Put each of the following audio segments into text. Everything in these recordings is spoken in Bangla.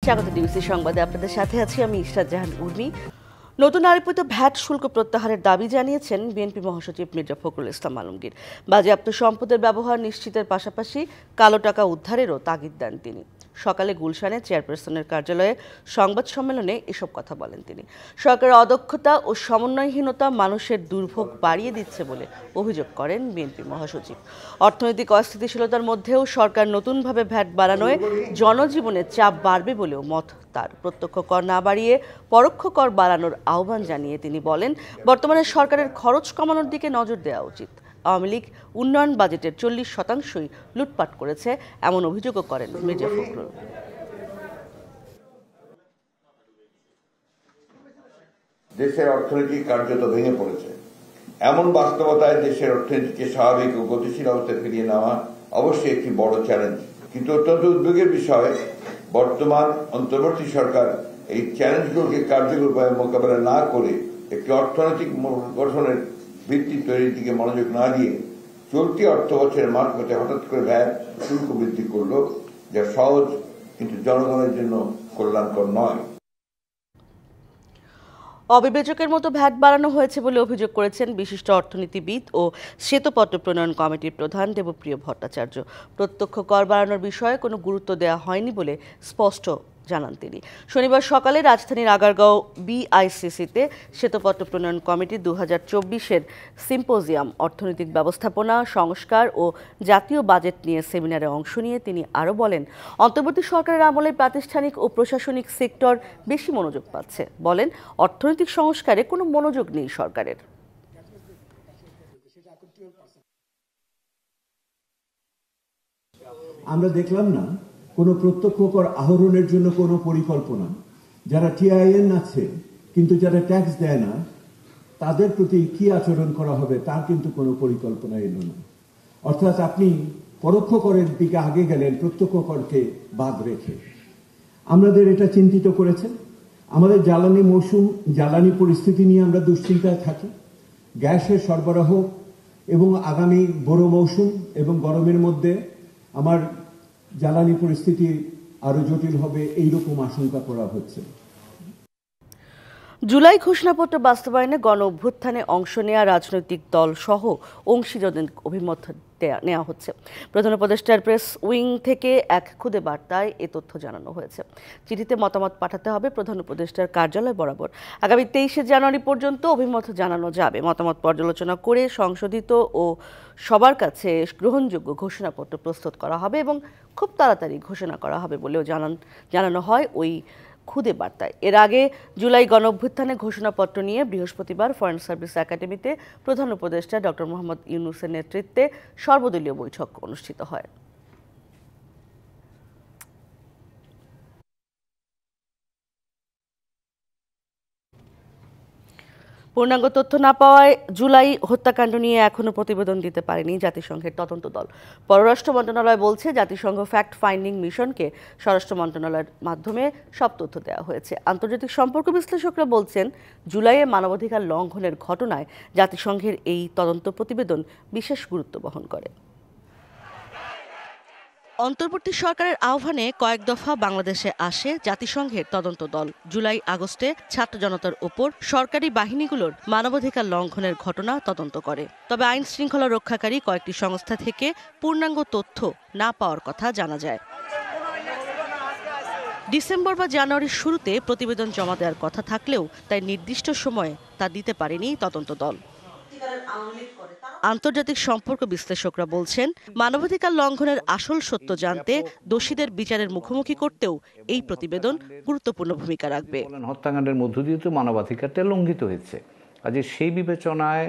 স্বাগত ডিবিসি সংবাদে আপনাদের সাথে আছি আমি ইশরাত জাহান উর্মি। নতুন আরোপিত ভ্যাট শুল্ক প্রত্যাহারের দাবি জানিয়েছেন বিএনপি মহাসচিব মির্জা ফখরুল ইসলাম আলমগীর। বাজেয়াপ্ত সম্পদের ব্যবহার নিশ্চিতের পাশাপাশি কালো টাকা উদ্ধারেরও তাগিদ দেন তিনি। সকালে গুলশানে চেয়ারপারসনের কার্যালয়ে সংবাদ সম্মেলনে এসব কথা বলেন তিনি। সরকারের অদক্ষতা ও সমন্বয়হীনতা মানুষের দুর্ভোগ বাড়িয়ে দিচ্ছে বলে অভিযোগ করেন বিএনপি মহাসচিব। অর্থনৈতিক অস্থিতিশীলতার মধ্যেও সরকার নতুনভাবে ভ্যাট বাড়ানোয় জনজীবনে চাপ বাড়বে বলেও মত তার। প্রত্যক্ষ কর না বাড়িয়ে পরোক্ষ কর বাড়ানোর আহ্বান জানিয়ে তিনি বলেন, বর্তমানে সরকারের খরচ কমানোর দিকে নজর দেওয়া উচিত। আওয়ামী লীগ উন্নয়ন বাজেটের 40% লুটপাট করেছে এমন অভিযোগও করেন মির্জা ফখরুল। দেশের অর্থনীতি কার্যত ভেঙে পড়েছে। এমন বাস্তবতায় দেশের অর্থনীতিকে স্বাভাবিক ও গতিশীল অবস্থায় ফিরিয়ে নেওয়া অবশ্যই একটি বড় চ্যালেঞ্জ। কিন্তু অত্যন্ত উদ্বেগের বিষয়, বর্তমান অন্তর্বর্তী সরকার এই চ্যালেঞ্জগুলোকে কার্যকরভাবে মোকাবেলা না করে একটি অর্থনৈতিক গঠনের ভিত্তি তৈরির দিকে মনোযোগ না দিয়ে চলতি অর্থ বছরের মাঝপথে হঠাৎ করে ভ্যাট শুল্ক বৃদ্ধি করল, যা সহজ কিন্তু জনগণের জন্য কল্যাণকর নয়। অবিবেচকের মতো ভ্যাট বাড়ানো হয়েছে বলে অভিযোগ করেছেন বিশিষ্ট অর্থনীতিবিদ ও শ্বেতপত্র প্রণয়ন কমিটির প্রধান দেবপ্রিয় ভট্টাচার্য। প্রত্যক্ষ কর বাড়ানোর বিষয়ে কোনো গুরুত্ব দেওয়া হয়নি বলে স্পষ্ট জানান তিনি। শনিবার সকালে রাজধানীর আগারগাঁও বিআইসিসিতে শ্বেতপত্র প্রণয়ন কমিটির 2024-এর সিম্পোজিয়াম অর্থনৈতিক ব্যবস্থাপনা, সংস্কার ও জাতীয় বাজেট নিয়ে সেমিনারে অংশ নিয়ে তিনি আরও বলেন, অন্তর্বর্তী সরকারের আমলে প্রাতিষ্ঠানিক ও প্রশাসনিক সেক্টর বেশি মনোযোগ পাচ্ছে। বলেন, অর্থনৈতিক সংস্কারে কোনো মনোযোগ নেই সরকারের। আমরা দেখলাম না কোনো প্রত্যক্ষ কর আহরণের জন্য কোনো পরিকল্পনা। যারা টিআইএন আছে কিন্তু যারা ট্যাক্স দেয় না তাদের প্রতি কি আচরণ করা হবে তার কিন্তু কোনো পরিকল্পনা এলো না। অর্থাৎ আপনি পরোক্ষ করের দিকে আগে গেলেন প্রত্যক্ষ করকে বাদ রেখে। আমাদের এটা চিন্তিত করেছে। আমাদের জ্বালানি পরিস্থিতি নিয়ে আমরা দুশ্চিন্তায় থাকি। গ্যাসের সরবরাহ এবং আগামী বড় মৌসুম এবং গরমের মধ্যে আমার জ্বালানি পরিস্থিতি আরো জটিল হবে এইরকম আশঙ্কা করা হচ্ছে। জুলাই ঘোষণাপত্র বাস্তবায়নে গণ অভ্যুত্থানে অংশ নেওয়া রাজনৈতিক দল সহ অংশীজনদের অভিমত নেওয়া হচ্ছে। প্রধান উপদেষ্টার প্রেস উইং থেকে এক খুদে বার্তায় এ তথ্য জানানো হয়েছে। চিঠিতে মতামত পাঠাতে হবে প্রধান উপদেষ্টার কার্যালয় বরাবর। আগামী 23শে জানুয়ারি পর্যন্ত অভিমত জানানো যাবে। মতামত পর্যালোচনা করে সংশোধিত ও সবার কাছে গ্রহণযোগ্য ঘোষণাপত্র প্রস্তুত করা হবে এবং খুব তাড়াতাড়ি ঘোষণা করা হবে বলেও জানানো হয় ওই খুদে বার্তায়। এর আগে জুলাই গণঅভ্যুত্থানে ঘোষণাপত্র নিয়ে বৃহস্পতিবার ফরেন সার্ভিস একাডেমিতে প্রধান উপদেষ্টা ডক্টর মোহাম্মদ ইউনূসের নেতৃত্বে সর্বদলীয় বৈঠক অনুষ্ঠিত হয়। পূর্ণাঙ্গ তথ্য না পাওয়ায় জুলাই হত্যাকাণ্ড নিয়ে এখনো প্রতিবেদন দিতে পারেনি জাতিসংঘের তদন্ত দল। পররাষ্ট্র মন্ত্রণালয় বলছে, জাতিসংঘ ফ্যাক্ট ফাইন্ডিং মিশনকে স্বরাষ্ট্র মন্ত্রণালয়ের মাধ্যমে সব তথ্য দেওয়া হয়েছে। আন্তর্জাতিক সম্পর্ক বিশ্লেষকরা বলছেন, জুলাইয়ে মানবাধিকার লঙ্ঘনের ঘটনায় জাতিসংঘের এই তদন্ত প্রতিবেদন বিশেষ গুরুত্ব বহন করে। অন্তর্বর্তী সরকারের আহ্বানে কয়েক দফা বাংলাদেশে আসে জাতিসংঘের তদন্ত দল। জুলাই আগস্টে ছাত্র জনতার ওপর সরকারি বাহিনীগুলোর মানবাধিকার লঙ্ঘনের ঘটনা তদন্ত করে। তবে আইন শৃঙ্খলা রক্ষাকারী কয়েকটি সংস্থা থেকে পূর্ণাঙ্গ তথ্য না পাওয়ার কথা জানা যায়। ডিসেম্বর বা জানুয়ারির শুরুতে প্রতিবেদন জমা দেওয়ার কথা থাকলেও তাই নির্দিষ্ট সময়ে তা দিতে পারেনি তদন্ত দল। আন্তর্জাতিক সম্পর্ক বিশ্লেষকরা বলছেন, মানবাধিকার লঙ্ঘনের আসল সত্য জানতে দোষীদের বিচারের মুখোমুখি করতেও এই প্রতিবেদন গুরুত্বপূর্ণ ভূমিকা রাখবে। হত্যাকাণ্ডের মধ্য দিয়ে তো মানবাধিকারটা লঙ্ঘিত হয়েছে। কাজে সেই বিবেচনায়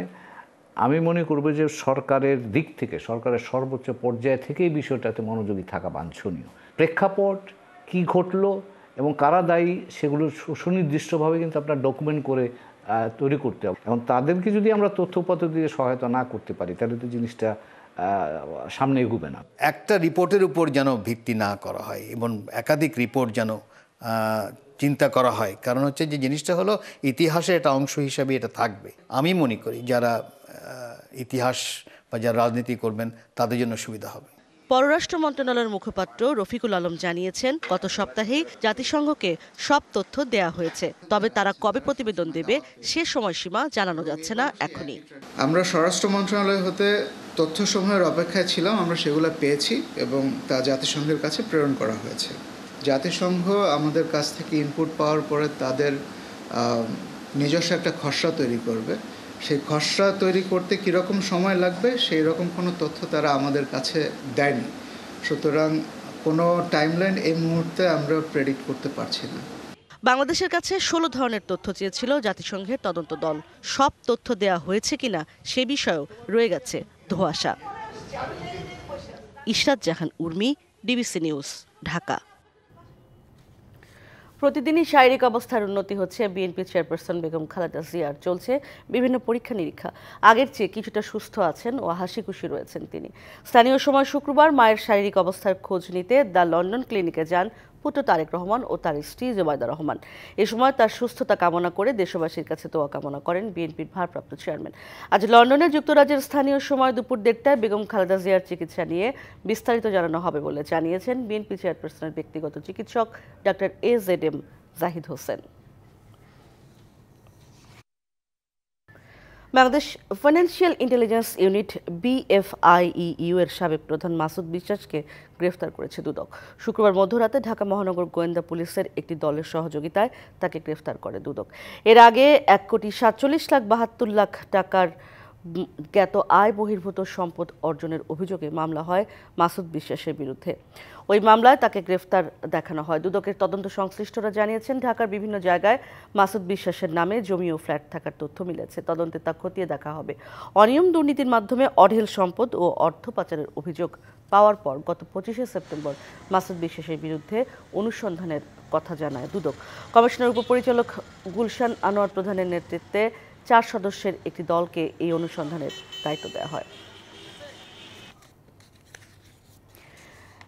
আমি মনে করব যে সরকারের দিক থেকে, সরকারের সর্বোচ্চ পর্যায় থেকে এই বিষয়টাতে মনোযোগী থাকা বাঞ্ছনীয়। প্রেক্ষাপট কি ঘটলো এবং কারা দায়ী সেগুলো সুনির্দিষ্টভাবে কিন্তু আপনার ডকুমেন্ট করে তৈরি করতে হবে। এখন তাদেরকে যদি আমরা তথ্যপত্র দিয়ে সহায়তা না করতে পারি তাহলে তো জিনিসটা সামনে এগোবে না। একটা রিপোর্টের উপর যেন ভিত্তি না করা হয় এবং একাধিক রিপোর্ট যেন চিন্তা করা হয়। কারণ হচ্ছে যে জিনিসটা হলো ইতিহাসের একটা অংশ হিসাবে এটা থাকবে। আমি মনে করি যারা ইতিহাস বা যারা রাজনীতি করবেন তাদের জন্য সুবিধা হবে। পররাষ্ট্র মন্ত্রণালয়ের মুখপাত্র রফিকুল আলম জানিয়েছেন, গত সপ্তাহেই জাতিসংঘকে সব তথ্য দেয়া হয়েছে, তবে তারা কবে প্রতিবেদন দেবে সে সময়সীমা জানানো যাচ্ছে না এখনই। আমরা স্বরাষ্ট্র মন্ত্রণালয় হতে তথ্যসমূহের অপেক্ষায় ছিলাম, আমরা সেগুলো পেয়েছি এবং তা জাতিসংঘের কাছে প্রেরণ করা হয়েছে। জাতিসংঘ আমাদের কাছ থেকে ইনপুট পাওয়ার পরে তাদের নিজস্ব একটা খসড়া তৈরি করবে। সেই খসড়া তৈরি করতে কীরকম সময় লাগবে সেই রকম কোনো তথ্য তারা আমাদের কাছে দেয়নি, সুতরাং কোনো টাইমলাইন এই মুহূর্তে আমরা প্রেডিক্ট করতে পারছি না। বাংলাদেশের কাছে 16 ধরনের তথ্য চেয়েছিল জাতিসংঘের তদন্ত দল। সব তথ্য দেয়া হয়েছে কিনা সে বিষয়েও রয়ে গেছে ধোঁয়াশা। ইশরাত জাহান উর্মি, ডিবিসি নিউজ, ঢাকা। প্রতিদিনই শারীরিক অবস্থার উন্নতি হচ্ছে বিএনপি চেয়ারপারসন বেগম খালেদা জিয়ার। চলছে বিভিন্ন পরীক্ষা নিরীক্ষা। আগের চেয়ে কিছুটা সুস্থ আছেন ও হাসি খুশি রয়েছেন তিনি। স্থানীয় সময় শুক্রবার মায়ের শারীরিক অবস্থার খোঁজ নিতে দ্য লন্ডন ক্লিনিকে যান পুত্র তারেক রহমান ও তার স্ত্রী জোবায়দা রহমান। এ সময় তার সুস্থতা কামনা করে দেশবাসীর কাছে দোয়া কামনা করেন বিএনপির ভারপ্রাপ্ত চেয়ারম্যান। আজ লন্ডনে যুক্তরাজ্যের স্থানীয় সময় দুপুর 1টায় বেগম খালেদা জিয়ার চিকিৎসা নিয়ে বিস্তারিত জানানো হবে বলে জানিয়েছেন বিএনপি চেয়ারপারসনের ব্যক্তিগত চিকিৎসক doctor AZM Zahid Hossain. Bangladesh financial intelligence unit BFIEU এর সাবেক প্রধান মাসুদ বিশ্বাসকে গ্রেফতার করেছে দুদক। শুক্রবার মধ্যরাতে ঢাকা মহানগর গোয়েন্দা পুলিশের একটি দলের সহযোগিতায় তাকে গ্রেফতার করে দুদক। এর আগে 1,47,72,00,000 টাকার জ্ঞাত আয় বহির্ভূত সম্পদ অর্জনের অভিযোগে মামলা হয় মাসুদ বিশ্বাসের বিরুদ্ধে। ওই মামলায় তাকে গ্রেফতার দেখানো হয়। দুদকের তদন্ত সংশ্লিষ্টরা জানিয়েছেন, ঢাকার বিভিন্ন জায়গায় মাসুদ বিশ্বাসের নামে জমি ও ফ্ল্যাট থাকার তথ্য মিলেছে। তদন্তে তা খতিয়ে দেখা হবে। অনিয়ম দুর্নীতির মাধ্যমে অঢেল সম্পদ ও অর্থ পাচারের অভিযোগ পাওয়ার পর গত 25শে সেপ্টেম্বর মাসুদ বিশ্বাসের বিরুদ্ধে অনুসন্ধানের কথা জানায় দুদক। কমিশনার উপপরিচালক গুলশান আনোয়ার প্রধানের নেতৃত্বে 4 সদস্যের একটি দলকে এই অনুসন্ধানের দায়িত্ব দেওয়া হয়।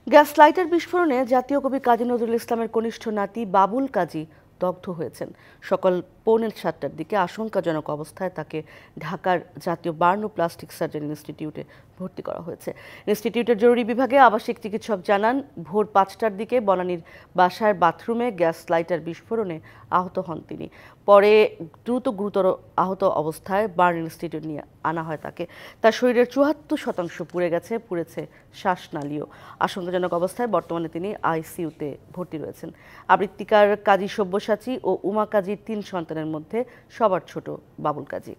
গ্যাস লাইটার বিস্ফোরণে জাতীয় কবি কাজী নজরুল ইসলামের কনিষ্ঠ নাতি বাবুল কাজী দগ্ধ হয়েছেন। সকাল 6:45টার দিকে আশঙ্কাজনক অবস্থায় তাকে ঢাকার জাতীয় বার্ন ও প্লাস্টিক সার্জারি ইনস্টিটিউটে ভর্তি করা হয়েছে। ইনস্টিটিউটের জরুরি বিভাগে আবাসিক চিকিৎসক জানান, ভোর 5টার দিকে বনানীর বাসার বাথরুমে গ্যাস লাইটার বিস্ফোরণে আহত হন তিনি। পরে গুরুতর আহত অবস্থায় বার্ন ইনস্টিটিউট নিয়ে আনা হয় তাকে। তার শরীরের 74% পুড়ে গেছে, পুড়েছে শ্বাসনালীও। আশঙ্কাজনক অবস্থায় বর্তমানে তিনি ICUতে ভর্তি রয়েছেন। আবৃত্তিকার কাজী সব্যসাচী ও উমা কাজীর 3 সন্তানের মধ্যে সবার ছোট বাবুল কাজী।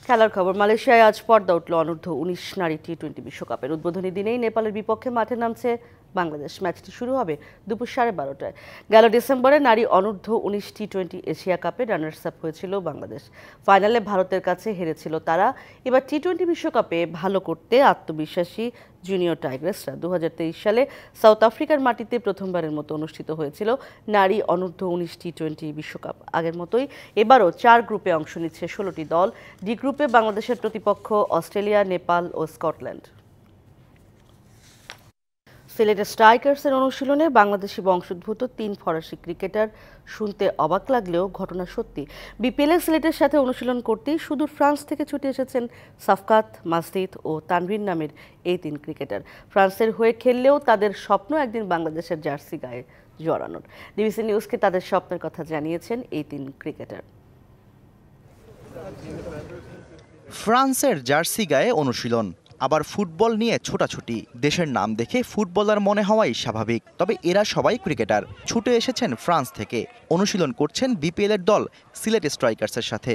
খেলার খবর, মালয়েশিয়ায় আজ পর্দা উঠল অনূর্ধ্ব-19 নারী T20 বিশ্বকাপের। উদ্বোধনী দিনেই নেপালের বিপক্ষে মাঠে নামছে বাংলাদেশ। ম্যাচটি শুরু হবে দুপুর 12:30টায়। গেল ডিসেম্বরে নারী অনূর্ধ্ব-19 T20 এশিয়া কাপে রানার্স আপ হয়েছিল বাংলাদেশ। ফাইনালে ভারতের কাছে হেরেছিল তারা। এবার T20 বিশ্বকাপে ভালো করতে আত্মবিশ্বাসী জুনিয়র টাইগ্রেসরা। 2023 সালে সাউথ আফ্রিকার মাটিতে প্রথমবারের মতো অনুষ্ঠিত হয়েছিল নারী অনূর্ধ্ব-19 T20 বিশ্বকাপ। আগের মতোই এবারও 4 গ্রুপে অংশ নিচ্ছে 16টি দল। ডি গ্রুপে বাংলাদেশের প্রতিপক্ষ অস্ট্রেলিয়া, নেপাল ও স্কটল্যান্ড। সিলেটের স্ট্রাইকার্সের অনুশীলনে বাংলাদেশি বংশোদ্ভূত 3 ফরাসি ক্রিকেটার। শুনতে অবাক লাগলেও ঘটনা সত্যি। বিপিএলে সিলেটের সাথে অনুশীলন করতেই সুদূর ফ্রান্স থেকে ছুটে এসেছেন সাফকাত, মাসজিদ ও তানভীর নামের এই 3 ক্রিকেটার। ফ্রান্সের হয়ে খেললেও তাদের স্বপ্ন একদিন বাংলাদেশের জার্সি গায়ে জড়ানোর। ডিবিসি নিউজকে তাদের স্বপ্নের কথা জানিয়েছেন এই 3 ক্রিকেটার। ফ্রান্সের জার্সি গায়ে অনুশীলন, আবার ফুটবল নিয়ে ছোটাছুটি। দেশের নাম দেখে ফুটবলার মনে হওয়াই স্বাভাবিক, তবে এরা সবাই ক্রিকেটার। ছুটে এসেছেন ফ্রান্স থেকে, অনুশীলন করছেন বিপিএলের দল সিলেট স্ট্রাইকার্সের সাথে।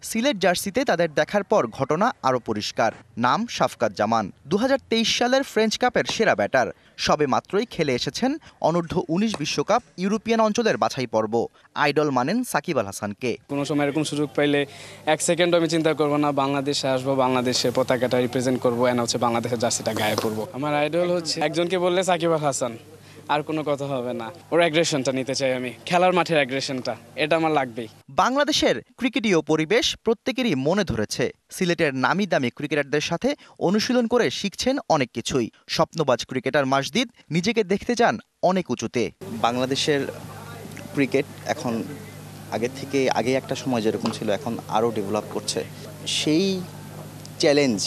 সিলেট জার্সিতে তাদের দেখার পর ঘটনা আরও পরিষ্কার। নাম শাফকাত জামান, 2023 সালের ফ্রেঞ্চ কাপের সেরা ব্যাটার। সবে মাত্রই খেলে এসেছেন অনূর্ধ্ব-19 বিশ্বকাপ ইউরোপিয়ান অঞ্চলের বাছাই পর্ব। আইডল মানেন সাকিব আল হাসানকে। কোনো সময় এরকম সুযোগ পাইলে 1 সেকেন্ড আমি চিন্তা করবো না, বাংলাদেশে আসবো, বাংলাদেশের পতাকাটা রিপ্রেজেন্ট করবো, এন্ড হচ্ছে বাংলাদেশের জার্সিটা গায়ে পরবো। আমার আইডল হচ্ছে, একজনকে বললে সাকিব আল হাসান, আর কোনো কথা হবে না। ওর অ্যাগ্রেশনটা নিতে চাই আমি, খেলার মাঠের অ্যাগ্রেশনটা, এটা আমার লাগবেই। বাংলাদেশের ক্রিকেটীয় পরিবেশ প্রত্যেকেরই মনে ধরেছে। সিলেটের নামি দামি ক্রিকেটারদের সাথে অনুশীলন করে শিখছেন অনেক কিছুই। স্বপ্নবাজ ক্রিকেটার মাসজিদ নিজেকে দেখতে চান অনেক উঁচুতে। বাংলাদেশের ক্রিকেট এখন আগের থেকে, আগে একটা সময় যেরকম ছিল, এখন আরও ডেভেলপ করছে। সেই চ্যালেঞ্জ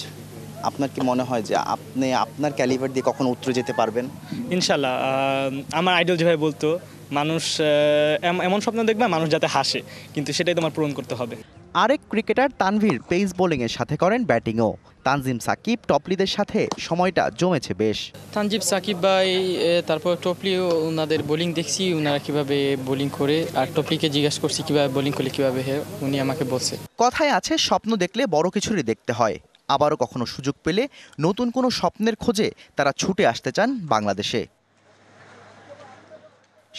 আপনার কি মনে হয় যে আপনি আপনার ক্যালিবার দিয়ে কখনো উত্তরে যেতে পারবেন? ইনশাল্লাহ। আমার আইডল যেভাবে বলতো, মানুষ এমন স্বপ্ন দেখবে মানুষ যাতে হাসে, কিন্তু সেটাই তোমার পূরণ করতে হবে। আরেক ক্রিকেটার তানভীর পেস বোলিংয়ের সাথে করেন ব্যাটিংও। তানজিম সাকিব টপলিদের সাথে সময়টা জমেছে বেশ। তানজিম সাকিব ভাই, তারপর টপলিও, ওনাদের বোলিং দেখছি, ওনারা কীভাবে বোলিং করে, আর টপলিকে জিজ্ঞাসা করছি কীভাবে বোলিং করলে কীভাবে, উনি আমাকে বলছে। কথায় আছে স্বপ্ন দেখলে বড় কিছুরই দেখতে হয়। আবারও কখনো সুযোগ পেলে নতুন কোনো স্বপ্নের খোঁজে তারা ছুটে আসতে চান বাংলাদেশে।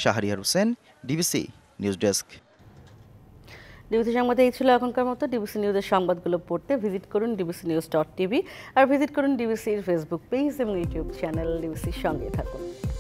Shahriar Hossain, DBC news desk. DBC সংবাদে এই ছিল এখনকার মতো। ডিবিসি নিউজের সংবাদগুলো পড়তে ভিজিট করুন dbcnews.tv আর ভিজিট করুন ডিবিসির ফেসবুক পেজ এবং ইউটিউব চ্যানেল। ডিবিসির সঙ্গে থাকুন।